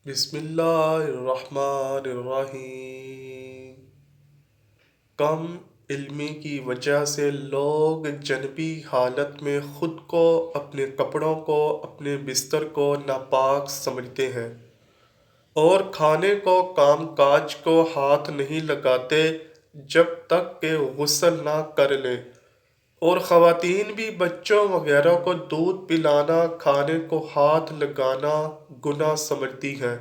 بسم اللہ الرحمن الرحیم۔ کم علمی کی وجہ سے لوگ جنبی حالت میں خود کو، اپنے کپڑوں کو، اپنے بستر کو ناپاک سمجھتے ہیں اور کھانے کو، کام کاج کو ہاتھ نہیں لگاتے جب تک کہ غسل نہ کر لیں، اور خواتین بھی بچوں وغیرہ کو دودھ پلانا، کھانے کو ہاتھ لگانا گناہ سمجھتی ہیں،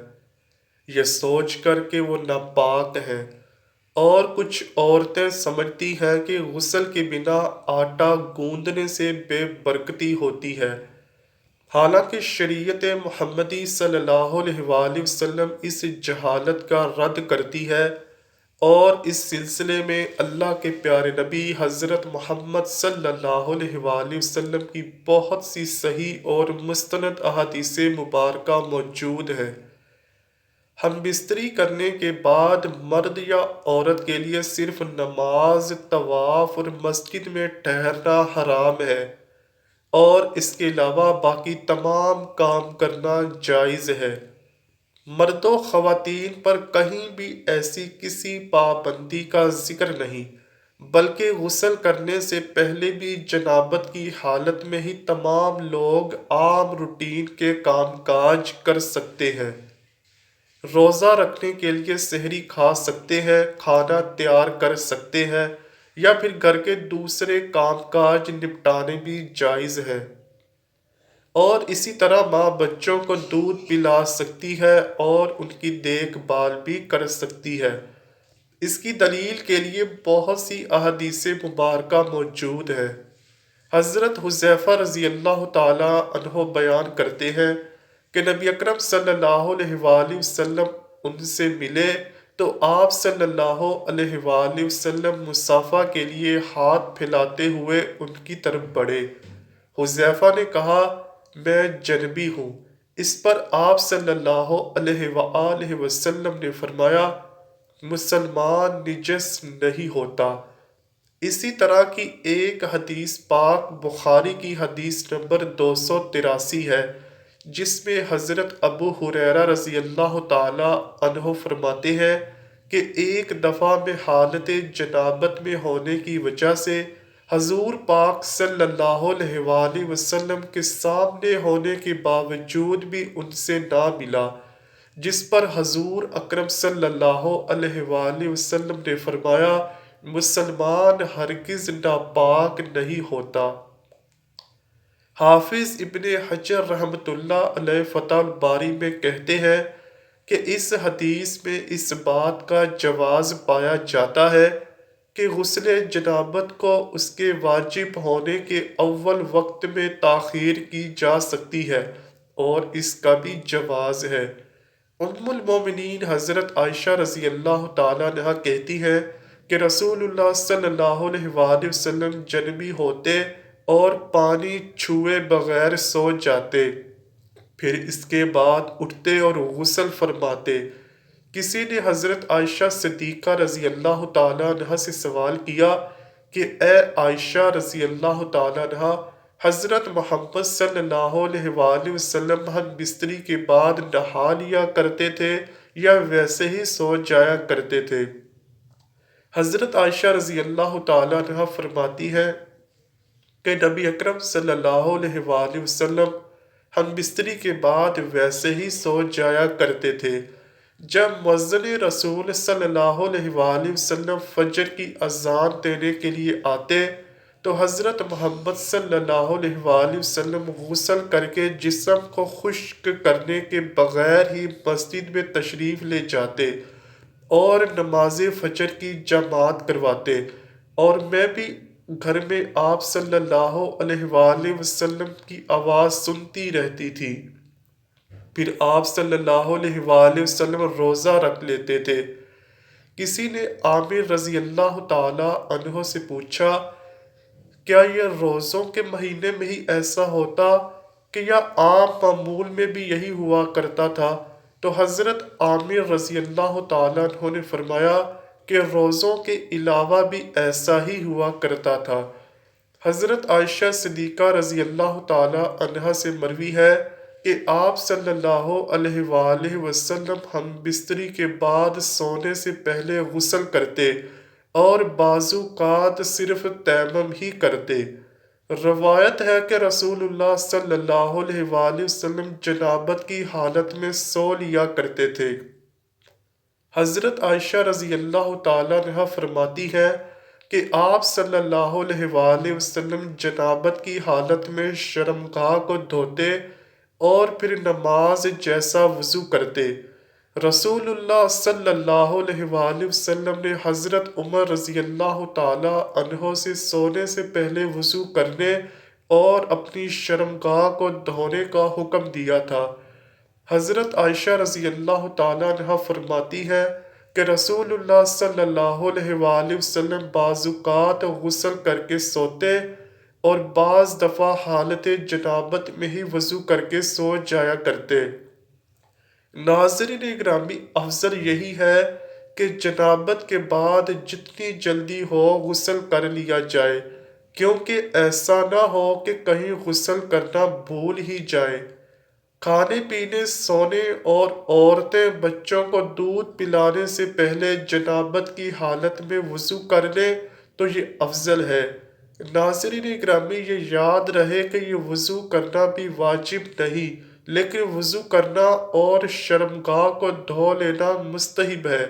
یہ سوچ کر کہ وہ ناپاک ہیں۔ اور کچھ عورتیں سمجھتی ہیں کہ غسل کے بنا آٹا گوندنے سے بے برکتی ہوتی ہے، حالانکہ شریعت محمدی صلی اللہ علیہ وآلہ وسلم اس جہالت کا رد کرتی ہے، اور اس سلسلے میں اللہ کے پیارے نبی حضرت محمد صلی اللہ علیہ وآلہ وسلم کی بہت سی صحیح اور مستند احادیث مبارکہ موجود ہیں۔ ہم بستری کرنے کے بعد مرد یا عورت کے لیے صرف نماز، طواف اور مسجد میں ٹھہرنا حرام ہے، اور اس کے علاوہ باقی تمام کام کرنا جائز ہے۔ مرد و خواتین پر کہیں بھی ایسی کسی پابندی کا ذکر نہیں، بلکہ غسل کرنے سے پہلے بھی جنابت کی حالت میں ہی تمام لوگ عام روٹین کے کام کاج کر سکتے ہیں۔ روزہ رکھنے کے لیے سحری کھا سکتے ہیں، کھانا تیار کر سکتے ہیں، یا پھر گھر کے دوسرے کام کاج نپٹانے بھی جائز ہے، اور اسی طرح ماں بچوں کو دودھ پلا سکتی ہے اور ان کی دیکھ بھال بھی کر سکتی ہے۔ اس کی دلیل کے لیے بہت سی احادیث مبارکہ موجود ہیں۔ حضرت حذیفہ رضی اللہ تعالی عنہ بیان کرتے ہیں کہ نبی اکرم صلی اللہ علیہ وآلہ وسلم ان سے ملے تو آپ صلی اللہ علیہ وآلہ وسلم مصافحہ کے لیے ہاتھ پھیلاتے ہوئے ان کی طرف بڑھے۔ حذیفہ نے کہا، میں جنبی ہوں۔ اس پر آپ صلی اللہ علیہ وآلہ وسلم نے فرمایا، مسلمان نجس نہیں ہوتا۔ اسی طرح کی ایک حدیث پاک بخاری کی حدیث نمبر 283 ہے، جس میں حضرت ابو ہریرہ رضی اللہ تعالی عنہ فرماتے ہیں کہ ایک دفعہ میں حالت جنابت میں ہونے کی وجہ سے حضور پاک صلی اللہ علیہ وآلہ وسلم کے سامنے ہونے کے باوجود بھی ان سے نہ ملا، جس پر حضور اکرم صلی اللہ علیہ وآلہ وسلم نے فرمایا، مسلمان ہرگز ناپاک نہیں ہوتا۔ حافظ ابن حجر رحمۃ اللہ علیہ فتح الباری میں کہتے ہیں کہ اس حدیث میں اس بات کا جواز پایا جاتا ہے کہ غسل جنابت کو اس کے واجب ہونے کے اول وقت میں تاخیر کی جا سکتی ہے، اور اس کا بھی جواز ہے۔ ام المومنین حضرت عائشہ رضی اللہ تعالیٰ عنہا کہتی ہیں کہ رسول اللہ صلی اللہ علیہ وآلہ وسلم جنبی ہوتے اور پانی چھوئے بغیر سو جاتے، پھر اس کے بعد اٹھتے اور غسل فرماتے۔ کسی نے حضرت عائشہ صدیقہ رضی اللہ تعالیٰ عنہا سے سوال کیا کہ اے عائشہ رضی اللہ تعالیٰ عنہا، حضرت محمد صلی اللہ علیہ وآلہ وسلم ہم بستری کے بعد نہا لیا کرتے تھے یا ویسے ہی سو جایا کرتے تھے؟ حضرت عائشہ رضی اللہ تعالیٰ عنہا فرماتی ہے کہ نبی اکرم صلی اللہ علیہ وآلہ وسلم ہم بستری کے بعد ویسے ہی سو جایا کرتے تھے۔ جب مؤذن رسول صلی اللہ علیہ وآلہ وسلم فجر کی اذان دینے کے لیے آتے تو حضرت محمد صلی اللہ علیہ وآلہ وسلم غسل کر کے جسم کو خشک کرنے کے بغیر ہی مسجد میں تشریف لے جاتے اور نماز فجر کی جماعت کرواتے، اور میں بھی گھر میں آپ صلی اللہ علیہ وآلہ وسلم کی آواز سنتی رہتی تھی۔ پھر آپ صلی اللہ علیہ وآلہ وسلم روزہ رکھ لیتے تھے۔ کسی نے عامر رضی اللہ تعالی عنہ سے پوچھا، کیا یہ روزوں کے مہینے میں ہی ایسا ہوتا کہ یا عام معمول میں بھی یہی ہوا کرتا تھا؟ تو حضرت عامر رضی اللہ تعالیٰ عنہ نے فرمایا کہ روزوں کے علاوہ بھی ایسا ہی ہوا کرتا تھا۔ حضرت عائشہ صدیقہ رضی اللہ تعالیٰ عنہا سے مروی ہے کہ آپ صلی اللہ علیہ وآلہ وسلم ہم بستری کے بعد سونے سے پہلے غسل کرتے اور بعض اوقات صرف تیمم ہی کرتے۔ روایت ہے کہ رسول اللہ صلی اللہ علیہ وآلہ وسلم جنابت کی حالت میں سو لیا کرتے تھے۔ حضرت عائشہ رضی اللہ تعالیٰ عنہا فرماتی ہیں کہ آپ صلی اللہ علیہ وآلہ وسلم جنابت کی حالت میں شرمگاہ کو دھوتے اور پھر نماز جیسا وضو کرتے۔ رسول اللہ صلی اللہ علیہ وآلہ وسلم نے حضرت عمر رضی اللہ تعالیٰ عنہ سے سونے سے پہلے وضو کرنے اور اپنی شرمگاہ کو دھونے کا حکم دیا تھا۔ حضرت عائشہ رضی اللہ تعالیٰ عنہ فرماتی ہے کہ رسول اللہ صلی اللہ علیہ وآلہ وسلم بعض اوقات غسل کر کے سوتے اور بعض دفعہ حالت جنابت میں ہی وضو کر کے سو جایا کرتے۔ ناظرین اکرامی، افضل یہی ہے کہ جنابت کے بعد جتنی جلدی ہو غسل کر لیا جائے، کیونکہ ایسا نہ ہو کہ کہیں غسل کرنا بھول ہی جائے۔ کھانے پینے، سونے اور عورتیں بچوں کو دودھ پلانے سے پہلے جنابت کی حالت میں وضو کر لیں تو یہ افضل ہے۔ ناظرین اکرامی، یہ یاد رہے کہ یہ وضو کرنا بھی واجب نہیں، لیکن وضو کرنا اور شرمگاہ کو دھو لینا مستحب ہے۔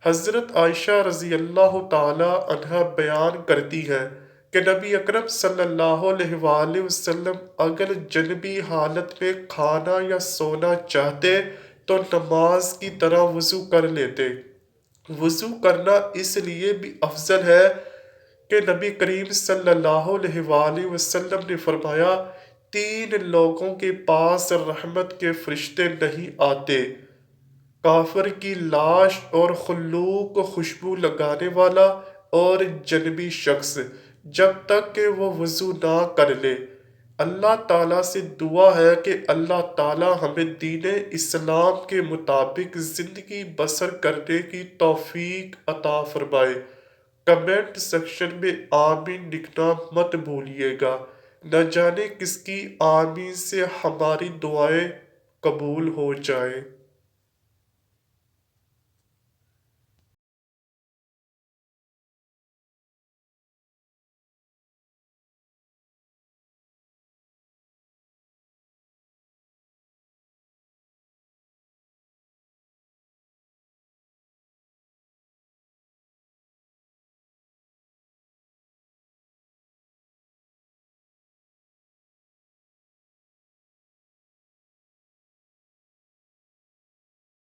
حضرت عائشہ رضی اللہ تعالی عنہا بیان کرتی ہیں کہ نبی اکرم صلی اللہ علیہ وآلہ وسلم اگر جنبی حالت میں کھانا یا سونا چاہتے تو نماز کی طرح وضو کر لیتے۔ وضو کرنا اس لیے بھی افضل ہے کہ نبی کریم صلی اللہ علیہ وآلہ وسلم نے فرمایا، 3 لوگوں کے پاس رحمت کے فرشتے نہیں آتے: کافر کی لاش اور خلوق خوشبو لگانے والا اور جنبی شخص، جب تک کہ وہ وضو نہ کر لے۔ اللہ تعالیٰ سے دعا ہے کہ اللہ تعالیٰ ہمیں دین اسلام کے مطابق زندگی بسر کرنے کی توفیق عطا فرمائے۔ کمنٹ سیکشن میں آمین لکھنا مت بھولیے گا، نہ جانے کس کی آمین سے ہماری دعائیں قبول ہو جائیں۔